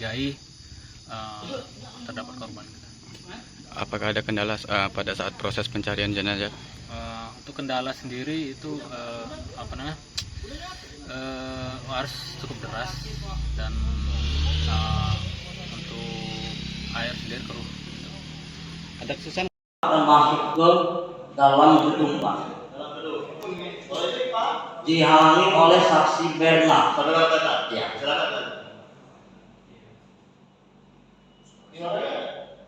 mencurigai terdapat korban. Apakah ada kendala pada saat proses pencarian jenazah? Untuk kendala sendiri itu arus cukup deras dan untuk air sendiri keruh. Ada kesusahan akan masuk ke dalam gedung Pak, dihalangi oleh saksi Berna. Saudara kata, Ya. silakan.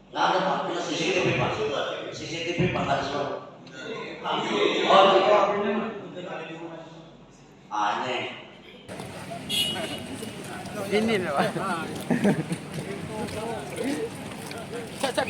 Nggak ada Pak, kita CCTV Pak. CCTV Pak, nggak ada suara. Oh, ini. Ini loh. Cak,